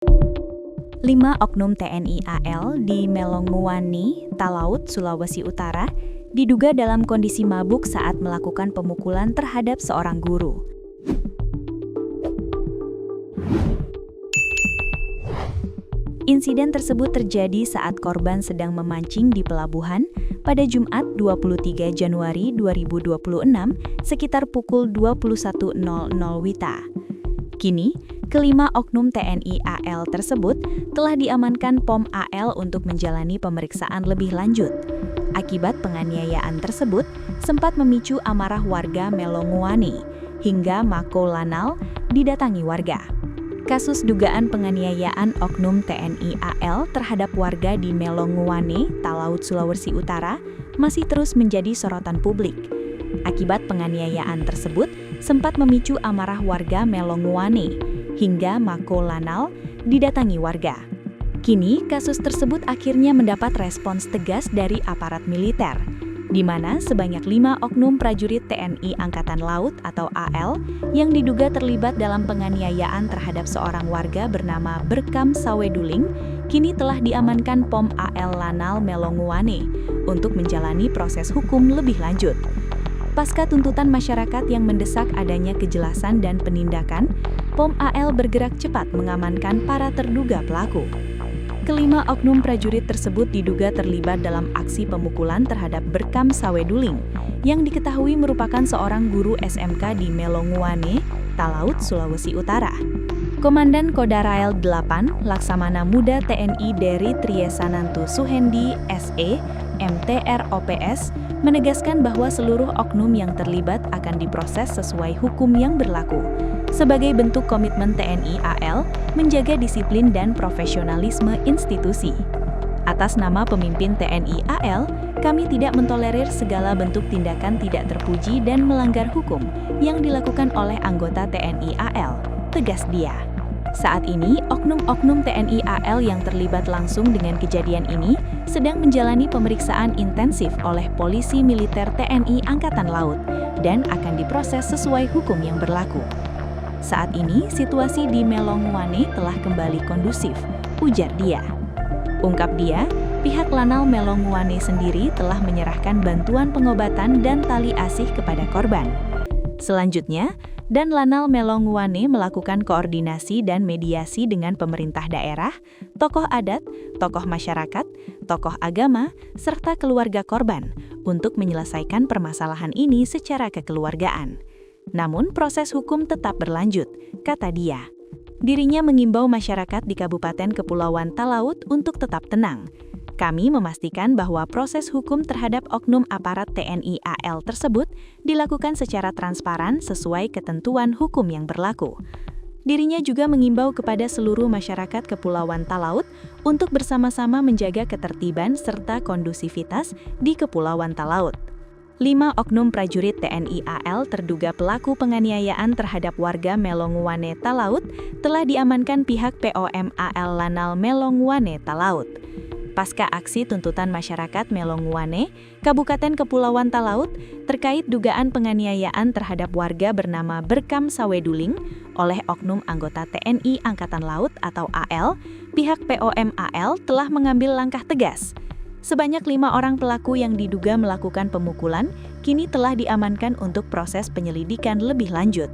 5 oknum TNI AL di Melonguani, Talaut, Sulawesi Utara, diduga dalam kondisi mabuk saat melakukan pemukulan terhadap seorang guru. Insiden tersebut terjadi saat korban sedang memancing di pelabuhan pada Jumat 23 Januari 2026 sekitar pukul 21.00 WITA. Kini, kelima oknum TNI AL tersebut telah diamankan POM AL untuk menjalani pemeriksaan lebih lanjut. Akibat penganiayaan tersebut sempat memicu amarah warga Melonguani hingga Mako Lanal didatangi warga. Kasus dugaan penganiayaan oknum TNI AL terhadap warga di Melonguane, Talaut, Sulawesi Utara masih terus menjadi sorotan publik. Akibat penganiayaan tersebut sempat memicu amarah warga Melonguane hingga Mako Lanal didatangi warga. Kini, kasus tersebut akhirnya mendapat respons tegas dari aparat militer, di mana sebanyak 5 oknum prajurit TNI Angkatan Laut atau AL yang diduga terlibat dalam penganiayaan terhadap seorang warga bernama Berkam Saweduling kini telah diamankan POM AL Lanal Melonguane untuk menjalani proses hukum lebih lanjut. Pasca tuntutan masyarakat yang mendesak adanya kejelasan dan penindakan, POM AL bergerak cepat mengamankan para terduga pelaku. Kelima oknum prajurit tersebut diduga terlibat dalam aksi pemukulan terhadap Berkam Saweduling, yang diketahui merupakan seorang guru SMK di Melonguane, Talaut, Sulawesi Utara. Komandan Kodarail 8, Laksamana Muda TNI Dery Triesanantu Suhendi, SE, MTROPS, menegaskan bahwa seluruh oknum yang terlibat akan diproses sesuai hukum yang berlaku, sebagai bentuk komitmen TNI AL menjaga disiplin dan profesionalisme institusi. Atas nama pemimpin TNI AL, kami tidak mentolerir segala bentuk tindakan tidak terpuji dan melanggar hukum yang dilakukan oleh anggota TNI AL, tegas dia. Saat ini, oknum-oknum TNI AL yang terlibat langsung dengan kejadian ini sedang menjalani pemeriksaan intensif oleh Polisi Militer TNI Angkatan Laut dan akan diproses sesuai hukum yang berlaku. Saat ini, situasi di Melonguane telah kembali kondusif, ujar dia. Ungkap dia, pihak Lanal Melonguane sendiri telah menyerahkan bantuan pengobatan dan tali asih kepada korban. Selanjutnya, dan Lanal Melonguane melakukan koordinasi dan mediasi dengan pemerintah daerah, tokoh adat, tokoh masyarakat, tokoh agama, serta keluarga korban untuk menyelesaikan permasalahan ini secara kekeluargaan. Namun proses hukum tetap berlanjut, kata dia. Dirinya mengimbau masyarakat di Kabupaten Kepulauan Talaut untuk tetap tenang. Kami memastikan bahwa proses hukum terhadap oknum aparat TNI AL tersebut dilakukan secara transparan sesuai ketentuan hukum yang berlaku. Dirinya juga mengimbau kepada seluruh masyarakat Kepulauan Talaut untuk bersama-sama menjaga ketertiban serta kondusivitas di Kepulauan Talaut. 5 oknum prajurit TNI AL terduga pelaku penganiayaan terhadap warga Melonguane Talaut telah diamankan pihak POM AL Lanal Melonguane Talaut. Pasca aksi tuntutan masyarakat Melonguane, Kabupaten Kepulauan Talaut, terkait dugaan penganiayaan terhadap warga bernama Berkam Saweduling oleh oknum anggota TNI Angkatan Laut atau AL, pihak POM AL telah mengambil langkah tegas. Sebanyak 5 orang pelaku yang diduga melakukan pemukulan kini telah diamankan untuk proses penyelidikan lebih lanjut.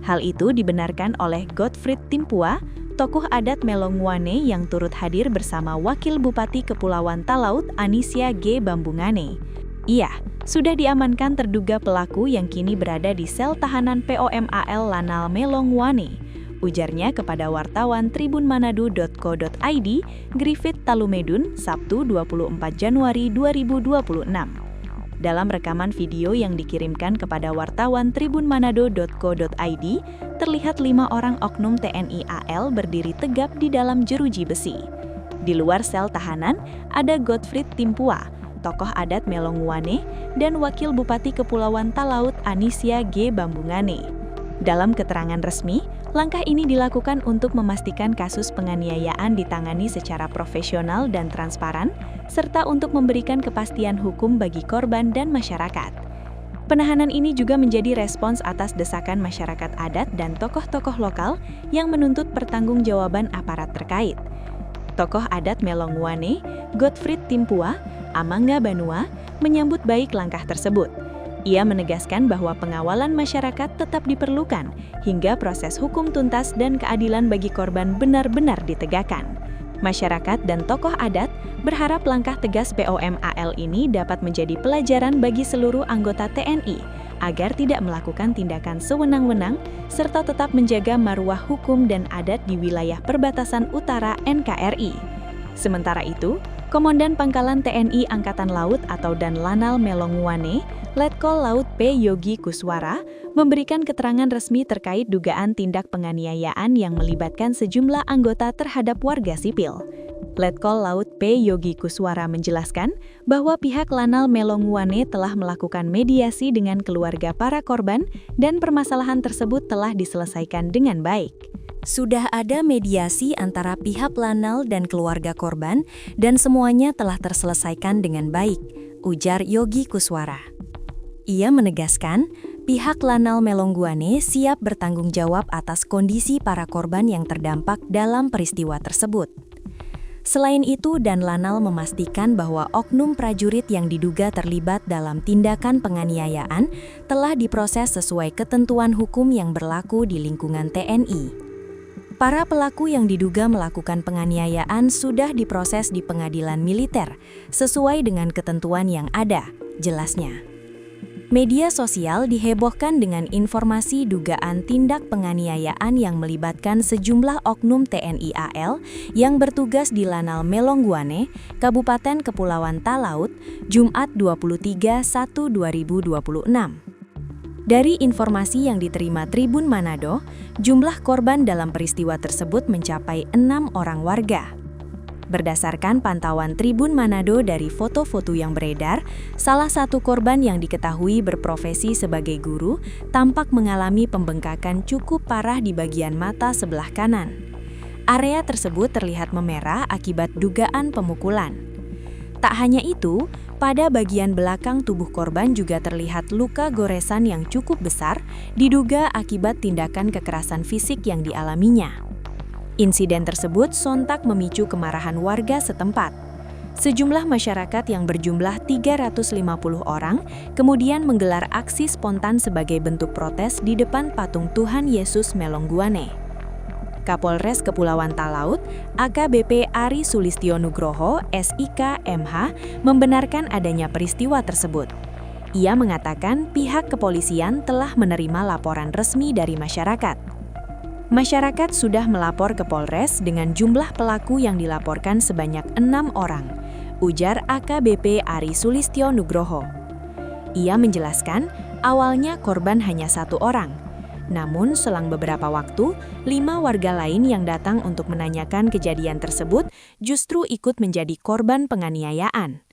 Hal itu dibenarkan oleh Godfried Timpua, tokoh adat Melonguane yang turut hadir bersama Wakil Bupati Kepulauan Talaut Anisia G. Bambungane. Ia sudah diamankan terduga pelaku yang kini berada di sel tahanan POM AL Lanal Melonguane, ujarnya kepada wartawan tribunmanado.co.id, Griffith Talumedun, Sabtu 24 Januari 2026. Dalam rekaman video yang dikirimkan kepada wartawan tribunmanado.co.id, terlihat 5 orang oknum TNI AL berdiri tegap di dalam jeruji besi. Di luar sel tahanan, ada Godfried Timpua, tokoh adat Melonguane, dan Wakil Bupati Kepulauan Talaut Anisia G. Bambungane. Dalam keterangan resmi, langkah ini dilakukan untuk memastikan kasus penganiayaan ditangani secara profesional dan transparan, serta untuk memberikan kepastian hukum bagi korban dan masyarakat. Penahanan ini juga menjadi respons atas desakan masyarakat adat dan tokoh-tokoh lokal yang menuntut pertanggungjawaban aparat terkait. Tokoh adat Melongwane, Godfried Timpua, Amangga Banua, menyambut baik langkah tersebut. Ia menegaskan bahwa pengawalan masyarakat tetap diperlukan hingga proses hukum tuntas dan keadilan bagi korban benar-benar ditegakkan. Masyarakat dan tokoh adat berharap langkah tegas POMAL ini dapat menjadi pelajaran bagi seluruh anggota TNI agar tidak melakukan tindakan sewenang-wenang serta tetap menjaga marwah hukum dan adat di wilayah perbatasan utara NKRI. Sementara itu, Komandan Pangkalan TNI Angkatan Laut atau Danlanal Melongwane, Letkol Laut P. Yogi Kuswara, memberikan keterangan resmi terkait dugaan tindak penganiayaan yang melibatkan sejumlah anggota terhadap warga sipil. Letkol Laut P. Yogi Kuswara menjelaskan bahwa pihak Lanal Melongwane telah melakukan mediasi dengan keluarga para korban dan permasalahan tersebut telah diselesaikan dengan baik. Sudah ada mediasi antara pihak Lanal dan keluarga korban dan semuanya telah terselesaikan dengan baik, ujar Yogi Kuswara. Ia menegaskan, pihak Lanal Melongwane siap bertanggung jawab atas kondisi para korban yang terdampak dalam peristiwa tersebut. Selain itu, Danlanal memastikan bahwa oknum prajurit yang diduga terlibat dalam tindakan penganiayaan telah diproses sesuai ketentuan hukum yang berlaku di lingkungan TNI. Para pelaku yang diduga melakukan penganiayaan sudah diproses di pengadilan militer, sesuai dengan ketentuan yang ada, jelasnya. Media sosial dihebohkan dengan informasi dugaan tindak penganiayaan yang melibatkan sejumlah oknum TNI AL yang bertugas di Lanal Melongwane, Kabupaten Kepulauan Talaut, Jumat 23/1/2026. Dari informasi yang diterima Tribun Manado, jumlah korban dalam peristiwa tersebut mencapai 6 orang warga. Berdasarkan pantauan Tribun Manado dari foto-foto yang beredar, salah satu korban yang diketahui berprofesi sebagai guru tampak mengalami pembengkakan cukup parah di bagian mata sebelah kanan. Area tersebut terlihat memerah akibat dugaan pemukulan. Tak hanya itu, pada bagian belakang tubuh korban juga terlihat luka goresan yang cukup besar, diduga akibat tindakan kekerasan fisik yang dialaminya. Insiden tersebut sontak memicu kemarahan warga setempat. Sejumlah masyarakat yang berjumlah 350 orang kemudian menggelar aksi spontan sebagai bentuk protes di depan patung Tuhan Yesus Melongwane. Kapolres Kepulauan Talaut, AKBP Ari Sulistyo Nugroho, SIK MH, membenarkan adanya peristiwa tersebut. Ia mengatakan pihak kepolisian telah menerima laporan resmi dari masyarakat. Masyarakat sudah melapor ke Polres dengan jumlah pelaku yang dilaporkan sebanyak 6 orang, ujar AKBP Ari Sulistyo Nugroho. Ia menjelaskan, awalnya korban hanya 1 orang. Namun, selang beberapa waktu, 5 warga lain yang datang untuk menanyakan kejadian tersebut justru ikut menjadi korban penganiayaan.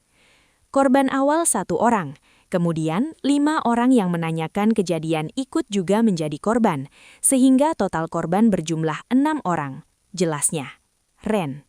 Korban awal 1 orang, kemudian 5 orang yang menanyakan kejadian ikut juga menjadi korban, sehingga total korban berjumlah 6 orang, jelasnya. Ren.